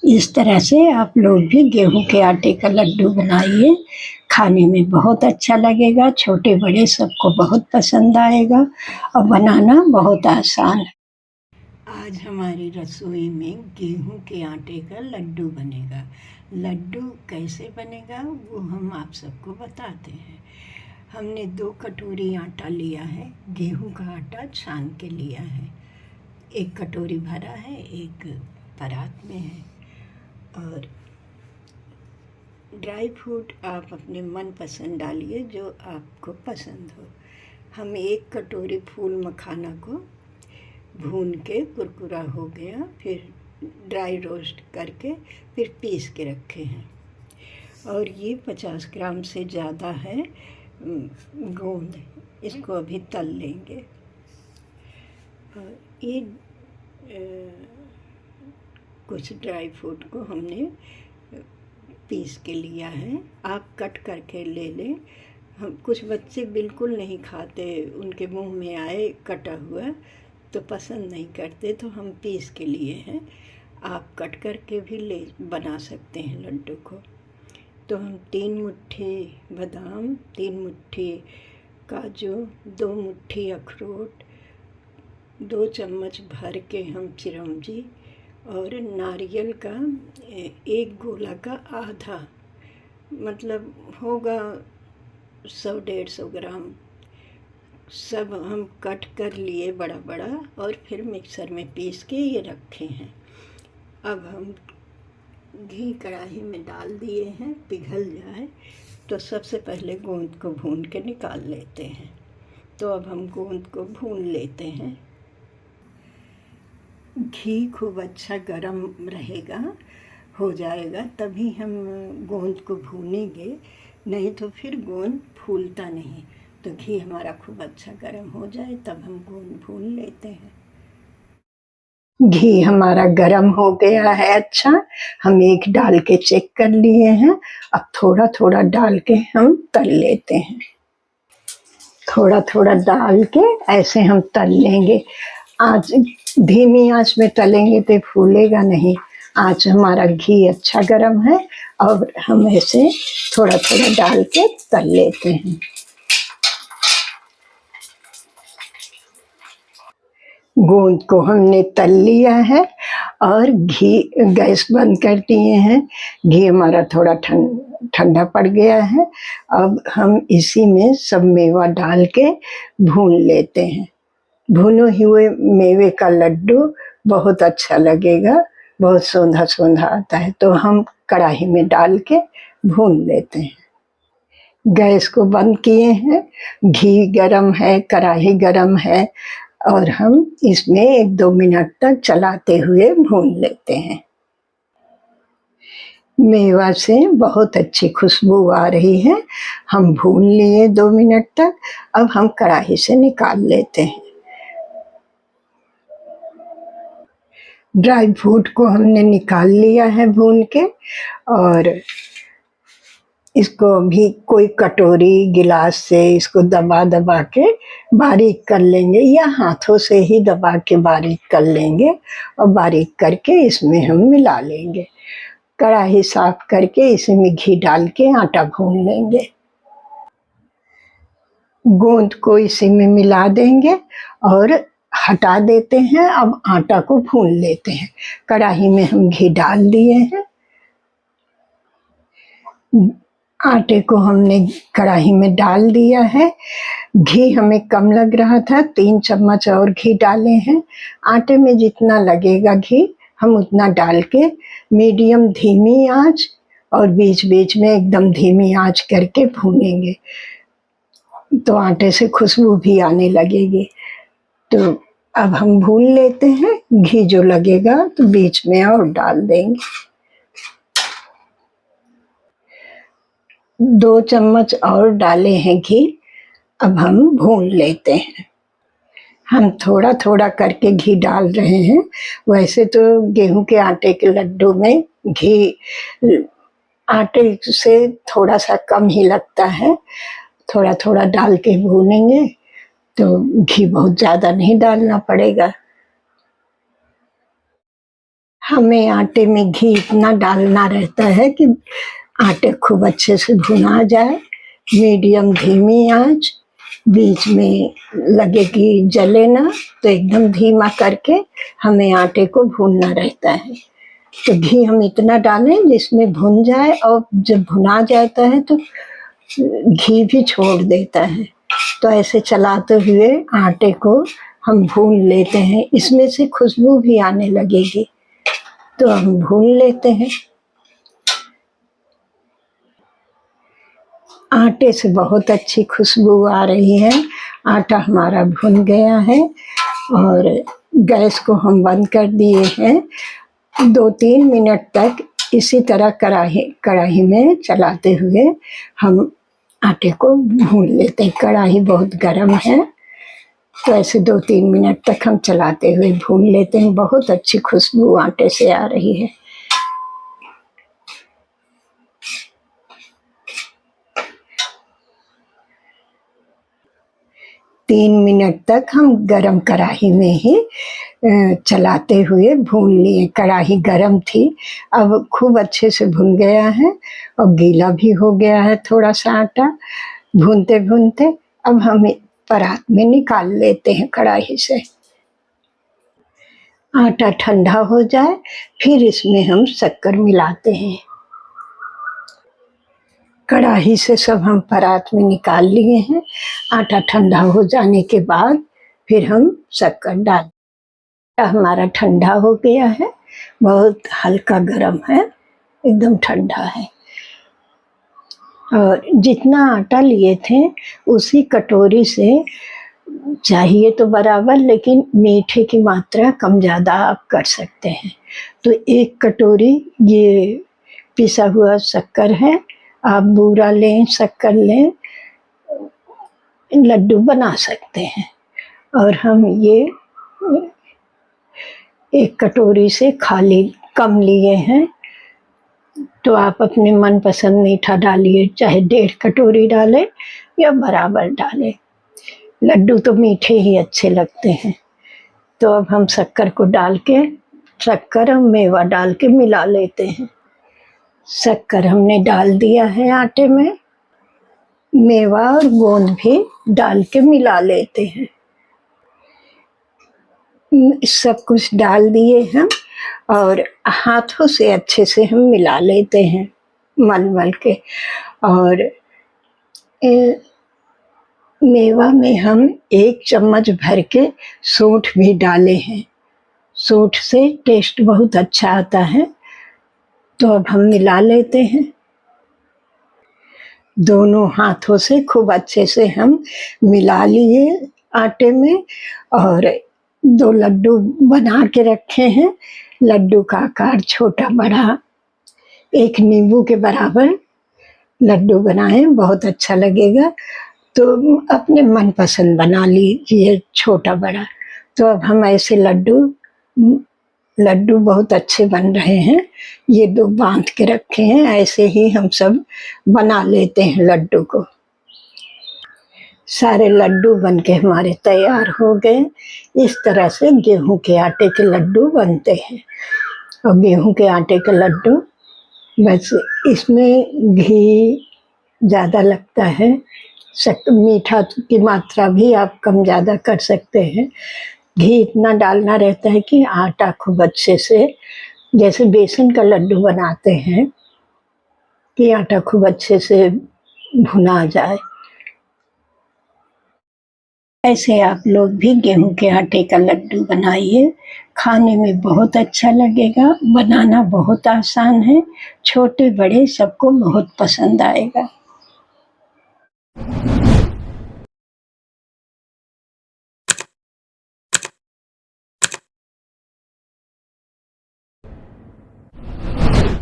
इस तरह से आप लोग भी गेहूं के आटे का लड्डू बनाइए। खाने में बहुत अच्छा लगेगा, छोटे बड़े सबको बहुत पसंद आएगा और बनाना बहुत आसान है। आज हमारी रसोई में गेहूं के आटे का लड्डू बनेगा। लड्डू कैसे बनेगा वो हम आप सबको बताते हैं। हमने 2 कटोरी आटा लिया है, गेहूं का आटा छान के लिया है। 1 कटोरी भरा है, एक परात में है। और ड्राई फ्रूट आप अपने मन पसंद डालिए जो आपको पसंद हो। हम 1 कटोरी फूल मखाना को भून के कुरकुरा हो गया, फिर ड्राई रोस्ट करके फिर पीस के रखे हैं। और ये 50 ग्राम से ज़्यादा है गोंद, इसको अभी तल लेंगे। और ये कुछ ड्राई फ्रूट को हमने पीस के लिया है, आप कट करके ले लें। हम कुछ बच्चे बिल्कुल नहीं खाते, उनके मुंह में आए कटा हुआ तो पसंद नहीं करते, तो हम पीस के लिए हैं। आप कट करके भी ले बना सकते हैं लड्डू को। तो हम 3 मुट्ठी बादाम, 3 मुट्ठी काजू, 2 मुट्ठी अखरोट, 2 चम्मच भर के हम चिरौंजी और नारियल का 1 गोला का आधा, मतलब होगा 100-150 ग्राम, सब हम कट कर लिए बड़ा बड़ा और फिर मिक्सर में पीस के ये रखे हैं। अब हम घी कढ़ाई में डाल दिए हैं, पिघल जाए तो सबसे पहले गोंद को भून के निकाल लेते हैं। तो अब हम गोंद को भून लेते हैं। घी खूब अच्छा गरम रहेगा, हो जाएगा तभी हम गोंद को भूनेंगे, नहीं तो फिर गोंद फूलता नहीं। तो घी हमारा खूब अच्छा गरम हो जाए तब हम गोंद भून लेते हैं। घी हमारा गरम हो गया है अच्छा, हम एक डाल के चेक कर लिए हैं। अब थोड़ा थोड़ा डाल के हम तल लेते हैं। थोड़ा थोड़ा डाल के ऐसे हम तल लेंगे। आज धीमी आंच में तलेंगे तो फूलेगा नहीं। आज हमारा घी अच्छा गरम है और हम ऐसे थोड़ा थोड़ा डाल के तल लेते हैं। गोंद को हमने तल लिया है और घी, गैस बंद कर दिए हैं। घी हमारा थोड़ा ठंडा पड़ गया है। अब हम इसी में सब मेवा डाल के भून लेते हैं। भुने हुए मेवे का लड्डू बहुत अच्छा लगेगा, बहुत सोंधा सोंधा आता है। तो हम कढ़ाई में डाल के भून लेते हैं। गैस को बंद किए हैं, घी गरम है, कढ़ाई गरम है और हम इसमें 1-2 मिनट तक चलाते हुए भून लेते हैं। मेवा से बहुत अच्छी खुशबू आ रही है। हम भून लिए 2 मिनट तक। अब हम कढ़ाई से निकाल लेते हैं। ड्राई फ्रूट को हमने निकाल लिया है भून के, और इसको भी कोई कटोरी गिलास से इसको दबा दबा के बारीक कर लेंगे, या हाथों से ही दबा के बारीक कर लेंगे और बारीक करके इसमें हम मिला लेंगे। कढ़ाई साफ करके इसमें घी डाल के आटा भून लेंगे। गोंद को इसी में मिला देंगे और हटा देते हैं। अब आटा को भून लेते हैं। कढ़ाई में हम घी डाल दिए हैं। आटे को हमने कढ़ाई में डाल दिया है। घी हमें कम लग रहा था, 3 चम्मच और घी डाले हैं। आटे में जितना लगेगा घी हम उतना डाल के मीडियम धीमी आंच और बीच बीच में एकदम धीमी आंच करके भूनेंगे, तो आटे से खुशबू भी आने लगेगी। तो अब हम भून लेते हैं। घी जो लगेगा तो बीच में और डाल देंगे। 2 चम्मच और डाले हैं घी। अब हम भून लेते हैं। हम थोड़ा थोड़ा करके घी डाल रहे हैं। वैसे तो गेहूं के आटे के लड्डू में घी आटे से थोड़ा सा कम ही लगता है। थोड़ा थोड़ा डाल के भूनेंगे तो घी बहुत ज़्यादा नहीं डालना पड़ेगा। हमें आटे में घी इतना डालना रहता है कि आटे खूब अच्छे से भुना जाए। मीडियम धीमी आंच, बीच में लगे कि जले ना, तो एकदम धीमा करके हमें आटे को भूनना रहता है। तो घी हम इतना डालें जिसमें भुन जाए, और जब भुना जाता है तो घी भी छोड़ देता है। तो ऐसे चलाते हुए आटे को हम भून लेते हैं। इसमें से खुशबू भी आने लगेगी, तो हम भून लेते हैं। आटे से बहुत अच्छी खुशबू आ रही है। आटा हमारा भुन गया है और गैस को हम बंद कर दिए हैं। 2-3 मिनट तक इसी तरह कढ़ाई में चलाते हुए हम आटे को भून लेते हैं। कढ़ाई बहुत गर्म है, तो ऐसे 2-3 मिनट तक हम चलाते हुए भून लेते हैं। बहुत अच्छी खुशबू आटे से आ रही है। तीन मिनट तक हम गरम कढ़ाई में ही चलाते हुए भून लिए। कढ़ाई गरम थी, अब खूब अच्छे से भुन गया है और गीला भी हो गया है थोड़ा सा आटा। भूनते भूनते अब हम परात में निकाल लेते हैं कढ़ाई से। आटा ठंडा हो जाए फिर इसमें हम शक्कर मिलाते हैं। कढ़ाई से सब हम परात में निकाल लिए हैं। आटा ठंडा हो जाने के बाद फिर हम शक्कर डाल। हमारा ठंडा हो गया है, बहुत हल्का गरम है, एकदम ठंडा है। और जितना आटा लिए थे उसी कटोरी से, चाहिए तो बराबर, लेकिन मीठे की मात्रा कम ज़्यादा आप कर सकते हैं। तो 1 कटोरी ये पिसा हुआ शक्कर है। आप बूरा लें, शक्कर लें, लड्डू बना सकते हैं। और हम ये 1 कटोरी से खाली कम लिए हैं, तो आप अपने मनपसंद मीठा डालिए, चाहे 1.5 कटोरी डालें या बराबर डालें। लड्डू तो मीठे ही अच्छे लगते हैं। तो अब हम शक्कर को डाल के, शक्कर और मेवा डाल के मिला लेते हैं। शक्कर हमने डाल दिया है आटे में, मेवा और गोंद भी डाल के मिला लेते हैं। सब कुछ डाल दिए हम और हाथों से अच्छे से हम मिला लेते हैं मल के। और मेवा में हम 1 चम्मच भर के सूंठ भी डाले हैं। सूंठ से टेस्ट बहुत अच्छा आता है। तो अब हम मिला लेते हैं। दोनों हाथों से खूब अच्छे से हम मिला लिए आटे में। और 2 लड्डू बना के रखे हैं। लड्डू का आकार छोटा बड़ा, 1 नींबू के बराबर लड्डू बनाएं, बहुत अच्छा लगेगा। तो अपने मनपसंद बना लीजिए, छोटा बड़ा। तो अब हम ऐसे लड्डू बहुत अच्छे बन रहे हैं। ये 2 बांध के रखे हैं, ऐसे ही हम सब बना लेते हैं लड्डू को। सारे लड्डू बन के हमारे तैयार हो गए। इस तरह से गेहूं के आटे के लड्डू बनते हैं। और गेहूं के आटे के लड्डू, बस इसमें घी ज़्यादा लगता है, मीठा की मात्रा भी आप कम ज़्यादा कर सकते हैं। घी इतना डालना रहता है कि आटा खूब अच्छे से, जैसे बेसन का लड्डू बनाते हैं, कि आटा खूब अच्छे से भुना जाए। ऐसे आप लोग भी गेहूं के आटे का लड्डू बनाइए, खाने में बहुत अच्छा लगेगा। बनाना बहुत आसान है, छोटे बड़े सबको बहुत पसंद आएगा।